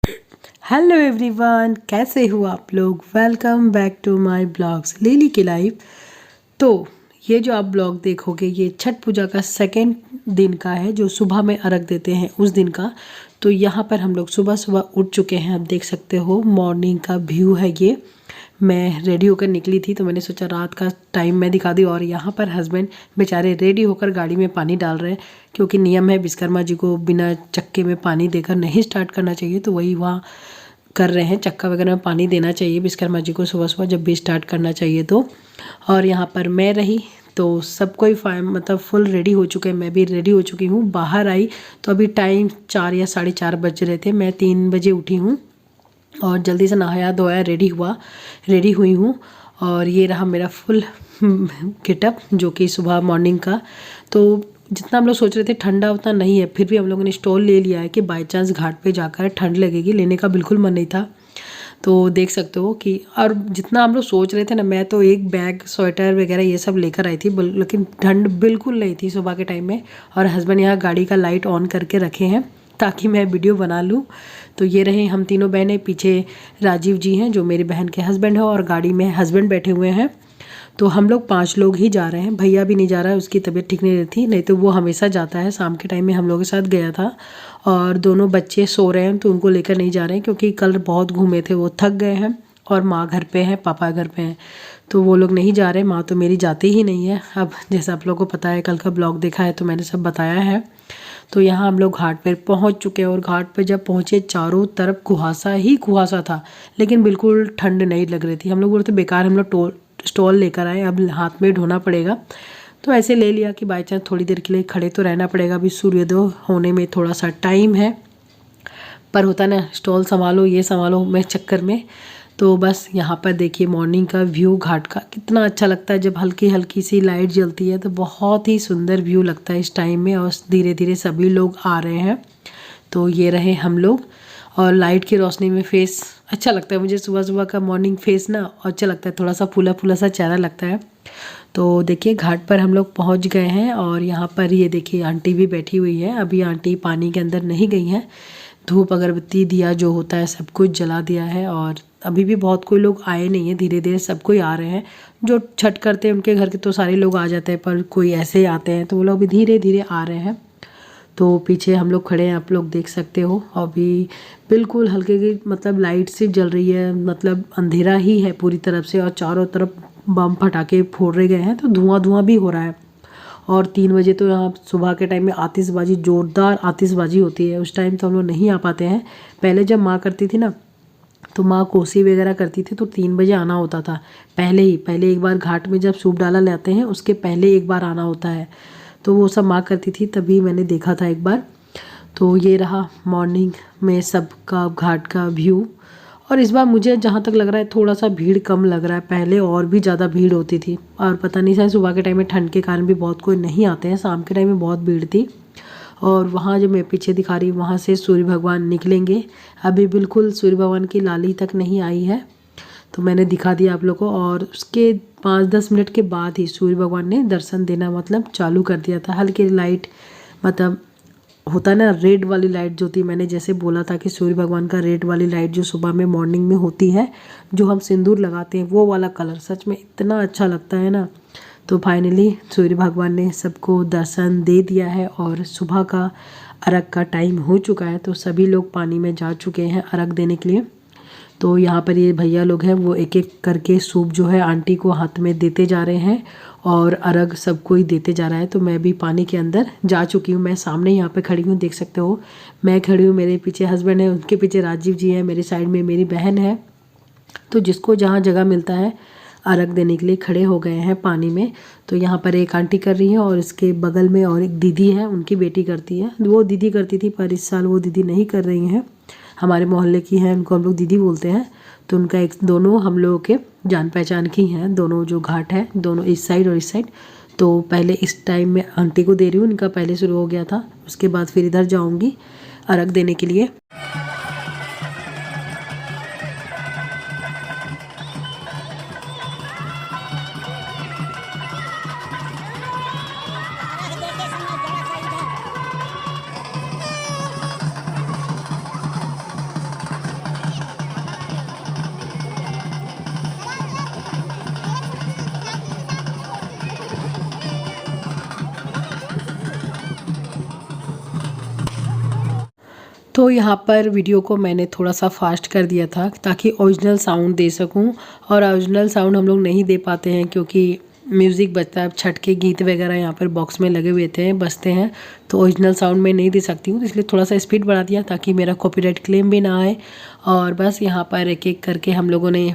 Hello everyone, कैसे हो आप लोग। Welcome back to my blogs Lily की लाइफ। तो ये जो आप ब्लॉग देखोगे ये छठ पूजा का सेकेंड दिन का है, जो सुबह में अर्घ देते हैं उस दिन का। तो यहाँ पर हम लोग सुबह सुबह उठ चुके हैं। आप देख सकते हो मॉर्निंग का व्यू है ये। मैं रेडी होकर निकली थी तो मैंने सोचा रात का टाइम मैं दिखा दी। और यहाँ पर हस्बैंड बेचारे रेडी होकर गाड़ी में पानी डाल रहे हैं, क्योंकि नियम है विश्वकर्मा जी को बिना चक्के में पानी देकर नहीं स्टार्ट करना चाहिए। तो वही वहाँ कर रहे हैं, चक्का वगैरह में पानी देना चाहिए विश्वकर्मा जी को सुबह सुबह जब भी स्टार्ट करना चाहिए तो। और यहाँ पर मैं रही तो सब कोई मतलब फुल रेडी हो चुके हैं। मैं भी रेडी हो चुकी हूँ। बाहर आई तो अभी टाइम 4 या 4:30 बज रहे थे। मैं 3 बजे उठी हूँ और जल्दी से नहाया धोया रेडी हुई हूँ। और ये रहा मेरा फुल गेटअप जो कि सुबह मॉर्निंग का। तो जितना हम लोग सोच रहे थे ठंडा उतना नहीं है, फिर भी हम लोगों ने स्टॉल ले लिया है कि बाई चांस घाट पे जाकर ठंड लगेगी। लेने का बिल्कुल मन नहीं था। तो देख सकते हो कि और जितना हम लोग सोच रहे थे ना, मैं तो एक बैग स्वेटर वगैरह ये सब लेकर आई थी, लेकिन ठंड बिल्कुल नहीं थी सुबह के टाइम में। और हस्बैंड यहाँ गाड़ी का लाइट ऑन करके रखे हैं ताकि मैं वीडियो बना लूँ। तो ये रहे हम तीनों बहनें, पीछे राजीव जी हैं जो मेरी बहन के हस्बैंड है, और गाड़ी में हस्बैंड बैठे हुए हैं। तो हम लोग 5 लोग ही जा रहे हैं। भैया भी नहीं जा रहा है, उसकी तबीयत ठीक नहीं रहती, नहीं तो वो हमेशा जाता है। शाम के टाइम में हम लोगों के साथ गया था। और दोनों बच्चे सो रहे हैं तो उनको लेकर नहीं जा रहे हैं, क्योंकि कल बहुत घूमे थे, वो थक गए हैं। और माँ घर पे है, पापा घर पे हैं, तो वो लोग नहीं जा रहे। माँ तो मेरी जाती ही नहीं है। अब जैसा आप लोगों को पता है, कल का ब्लॉग देखा है तो मैंने सब बताया है। तो यहाँ हम लोग घाट पर पहुँच चुके हैं। और घाट पर जब पहुँचे चारों तरफ कुहासा ही कुहासा था, लेकिन बिल्कुल ठंड नहीं लग रही थी। हम लोग बोलते बेकार हम लोग स्टॉल लेकर आए, अब हाथ में ढोना पड़ेगा। तो ऐसे ले लिया कि बाई चांस थोड़ी देर के लिए खड़े तो रहना पड़ेगा। अभी सूर्योदय होने में थोड़ा सा टाइम है, पर होता ना स्टॉल संभालो ये संभालो मैं चक्कर में। तो बस यहाँ पर देखिए मॉर्निंग का व्यू घाट का कितना अच्छा लगता है। जब हल्की हल्की सी लाइट जलती है तो बहुत ही सुंदर व्यू लगता है इस टाइम में। और धीरे धीरे सभी लोग आ रहे हैं। तो ये रहे हम लोग, और लाइट की रोशनी में फेस अच्छा लगता है मुझे। सुबह सुबह का मॉर्निंग फेस ना अच्छा लगता है, थोड़ा सा फूला फूला सा चेहरा लगता है। तो देखिए घाट पर हम लोग पहुंच गए हैं। और यहाँ पर ये देखिए आंटी भी बैठी हुई है। अभी आंटी पानी के अंदर नहीं गई हैं। धूप अगरबत्ती दिया जो होता है सब कुछ जला दिया है। और अभी भी बहुत कोई लोग आए नहीं है, धीरे धीरे सब कोई आ रहे हैं। जो छठ करते हैं उनके घर के तो सारे लोग आ जाते हैं, पर कोई ऐसे आते हैं तो वो लोग भी धीरे धीरे आ रहे हैं। तो पीछे हम लोग खड़े हैं, आप लोग देख सकते हो। अभी बिल्कुल हल्के की मतलब लाइट सी जल रही है, मतलब अंधेरा ही है पूरी तरफ से। और चारों तरफ बम फटाके फोड़े गए हैं तो धुआं धुआं भी हो रहा है। और 3 बजे तो यहाँ सुबह के टाइम में आतिशबाजी, जोरदार आतिशबाजी होती है। उस टाइम तो हम लोग नहीं आ पाते हैं। पहले जब माँ करती थी ना, तो माँ कोसी वगैरह करती थी तो 3 बजे आना होता था। पहले एक बार घाट में जब सूप डाला लाते हैं उसके पहले एक बार आना होता है। तो वो सब माँ करती थी, तभी मैंने देखा था एक बार। तो ये रहा मॉर्निंग में सबका घाट का व्यू। और इस बार मुझे जहाँ तक लग रहा है थोड़ा सा भीड़ कम लग रहा है, पहले और भी ज़्यादा भीड़ होती थी। और पता नहीं शायद सुबह के टाइम में ठंड के कारण भी बहुत कोई नहीं आते हैं, शाम के टाइम में बहुत भीड़ थी। और वहाँ जो मैं पीछे दिखा रही हूँ वहाँ से सूर्य भगवान निकलेंगे। अभी बिल्कुल सूर्य भगवान की लाली तक नहीं आई है, तो मैंने दिखा दिया आप लोग को। और उसके 5-10 मिनट के बाद ही सूर्य भगवान ने दर्शन देना मतलब चालू कर दिया था। हल्की लाइट मतलब होता है ना रेड वाली लाइट जो थी, मैंने जैसे बोला था कि सूर्य भगवान का रेड वाली लाइट जो सुबह में मॉर्निंग में होती है, जो हम सिंदूर लगाते हैं वो वाला कलर सच में इतना अच्छा लगता है ना। तो फाइनली सूर्य भगवान ने सबको दर्शन दे दिया है। और सुबह का अर्घ का टाइम हो चुका है, तो सभी लोग पानी में जा चुके हैं अर्घ देने के लिए। तो यहाँ पर ये भैया लोग हैं वो एक एक करके सूप जो है आंटी को हाथ में देते जा रहे हैं। और अर्घ सबको ही देते जा रहा है। तो मैं भी पानी के अंदर जा चुकी हूँ। मैं सामने यहाँ पे खड़ी हूँ, देख सकते हो। मैं खड़ी हूँ, मेरे पीछे हस्बैंड है, उनके पीछे राजीव जी हैं, मेरी साइड में मेरी बहन है। तो जिसको जहाँ जगह मिलता है अर्घ देने के लिए खड़े हो गए हैं पानी में। तो यहाँ पर एक आंटी कर रही है और इसके बगल में और एक दीदी है, उनकी बेटी करती है। वो दीदी करती थी पर इस साल वो दीदी नहीं कर रही हैं। हमारे मोहल्ले की हैं, उनको हम लोग दीदी बोलते हैं। तो उनका एक दोनों हम लोगों के जान पहचान की हैं, दोनों जो घाट है दोनों इस साइड और इस साइड। तो पहले इस टाइम में आंटी को दे रही हूँ, इनका पहले शुरू हो गया था। उसके बाद फिर इधर जाऊँगी अर्घ देने के लिए। तो यहाँ पर वीडियो को मैंने थोड़ा सा फास्ट कर दिया था ताकि ओरिजिनल साउंड दे सकूँ, और ओरिजिनल साउंड हम लोग नहीं दे पाते हैं क्योंकि म्यूज़िक बजता है। छठ के गीत वगैरह यहाँ पर बॉक्स में लगे हुए थे, बजते हैं, तो ओरिजिनल साउंड मैं नहीं दे सकती हूँ, इसलिए थोड़ा सा स्पीड बढ़ा दिया ताकि मेरा कॉपीराइट क्लेम भी ना आए। और बस यहाँ पर एक एक करके हम लोगों ने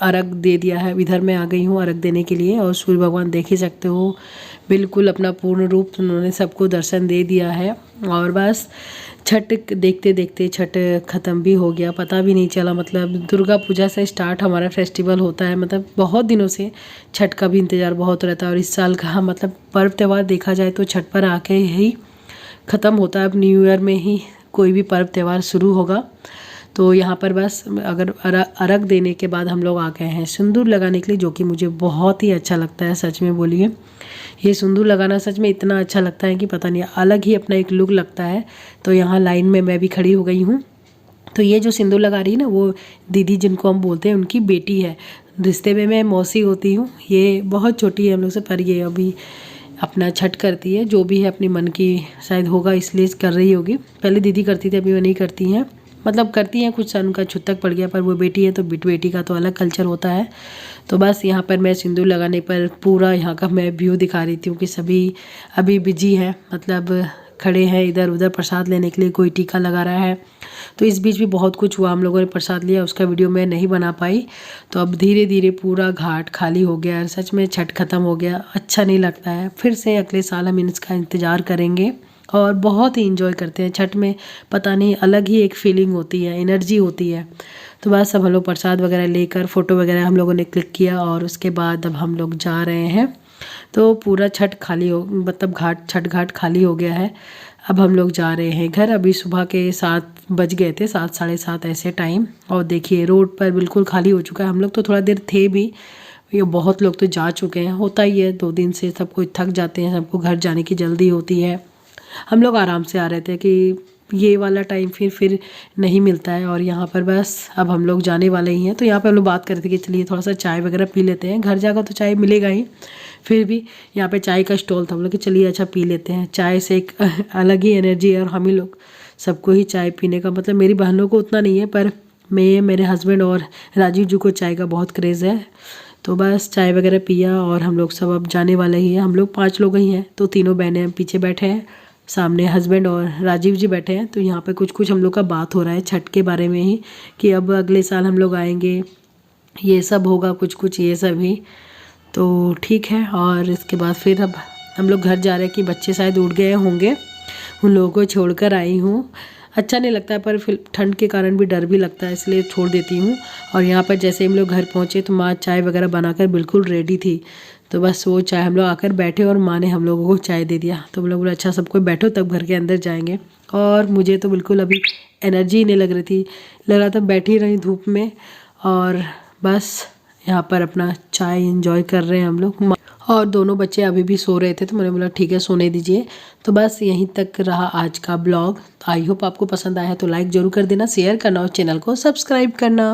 अर्घ दे दिया है। इधर मैं आ गई हूँ अर्घ देने के लिए, और सूर्य भगवान देख ही सकते हो बिल्कुल अपना पूर्ण रूप उन्होंने सबको दर्शन दे दिया है। और बस छठ देखते देखते छठ ख़त्म भी हो गया, पता भी नहीं चला। मतलब दुर्गा पूजा से स्टार्ट हमारा फेस्टिवल होता है, मतलब बहुत दिनों से छठ का भी इंतज़ार बहुत रहता है। और इस साल का मतलब पर्व त्यौहार देखा जाए तो छठ पर आके ही ख़त्म होता है। अब न्यू ईयर में ही कोई भी पर्व त्यौहार शुरू होगा। तो यहाँ पर बस अगर अर्घ देने के बाद हम लोग आ गए हैं सिंदूर लगाने के लिए, जो कि मुझे बहुत ही अच्छा लगता है। सच में बोलिए, ये सिंदूर लगाना सच में इतना अच्छा लगता है कि पता नहीं, अलग ही अपना एक लुक लगता है। तो यहाँ लाइन में मैं भी खड़ी हो गई हूँ। तो ये जो सिंदूर लगा रही है ना, वो दीदी जिनको हम बोलते हैं उनकी बेटी है। रिश्ते में मैं मौसी होती हूँ। ये बहुत छोटी है हम लोग से, पर ये अभी अपना छठ करती है, जो भी है अपनी मन की शायद होगा इसलिए कर रही होगी। पहले दीदी करती थी, अभी वो नहीं करती हैं। मतलब करती हैं, कुछ उनका छुतक पड़ गया, पर वो बेटी है तो बेटी का तो अलग कल्चर होता है। तो बस यहाँ पर मैं सिंदूर लगाने पर पूरा यहाँ का मैं व्यू दिखा रही थी कि सभी अभी बिजी हैं, मतलब खड़े हैं इधर उधर प्रसाद लेने के लिए, कोई टीका लगा रहा है। तो इस बीच भी बहुत कुछ हुआ, हम लोगों ने प्रसाद लिया, उसका वीडियो मैं नहीं बना पाई। तो अब धीरे धीरे पूरा घाट खाली हो गया। सच में छठ ख़त्म हो गया, अच्छा नहीं लगता है। फिर से अगले साल हम इसका इंतज़ार करेंगे और बहुत ही इंजॉय करते हैं छठ में। पता नहीं, अलग ही एक फीलिंग होती है, एनर्जी होती है। तो बस अब हम लोग प्रसाद वगैरह लेकर फ़ोटो वगैरह हम लोगों ने क्लिक किया, और उसके बाद अब हम लोग जा रहे हैं। तो पूरा छठ खाली हो, मतलब छठ घाट खाली हो गया है। अब हम लोग जा रहे हैं घर। अभी सुबह के 7 बज गए थे, 7 साढ़े 7 ऐसे टाइम। और देखिए रोड पर बिल्कुल खाली हो चुका है। हम लोग तो थोड़ा देर थे भी, ये बहुत लोग तो जा चुके हैं। होता ही है, 2 दिन से सब कोई थक जाते हैं, सबको घर जाने की जल्दी होती है। हम लोग आराम से आ रहे थे कि ये वाला टाइम फिर नहीं मिलता है। और यहाँ पर बस अब हम लोग जाने वाले ही हैं। तो यहाँ पे हम लोग बात कर रहे थे कि चलिए थोड़ा सा चाय वगैरह पी लेते हैं, घर जाकर तो चाय मिलेगा ही, फिर भी यहाँ पे चाय का स्टॉल था, हम लोग कि चलिए अच्छा पी लेते हैं। चाय से एक अलग ही एनर्जी है, और हम ही लोग सबको ही चाय पीने का, मतलब मेरी बहनों को उतना नहीं है, पर मेरे हस्बैंड और राजीव जी को चाय का बहुत क्रेज़ है। तो बस चाय वगैरह पिया, और हम लोग सब अब जाने वाले ही हैं। हम लोग 5 लोग ही हैं, तो तीनों बहनें पीछे बैठे हैं, सामने हस्बैंड और राजीव जी बैठे हैं। तो यहाँ पे कुछ हम लोग का बात हो रहा है छठ के बारे में ही, कि अब अगले साल हम लोग आएंगे, ये सब होगा, कुछ ये सब ही। तो ठीक है। और इसके बाद फिर अब हम लोग घर जा रहे हैं कि बच्चे शायद उठ गए होंगे, उन लोगों को छोड़कर आई हूँ। अच्छा नहीं लगता है, पर फिर ठंड के कारण भी डर भी लगता है, इसलिए छोड़ देती हूँ। और यहाँ पर जैसे हम लोग घर पहुँचे तो माँ चाय वगैरह बनाकर बिल्कुल रेडी थी। तो बस वो चाय हम लोग आकर बैठे, और माँ ने हम लोगों को चाय दे दिया। तो हम लोग बोले अच्छा सबको बैठो, तब घर के अंदर जाएंगे। और मुझे तो बिल्कुल अभी एनर्जी ही नहीं लग रही थी, लग रहा था बैठी रही धूप में। और बस यहाँ पर अपना चाय एंजॉय कर रहे हैं हम लोग। और दोनों बच्चे अभी भी सो रहे थे, तो मैंने बोला ठीक है सोने दीजिए। तो बस यहीं तक रहा आज का ब्लॉग। आई होप आपको पसंद आया, तो लाइक ज़रूर कर देना, शेयर करना और चैनल को सब्सक्राइब करना।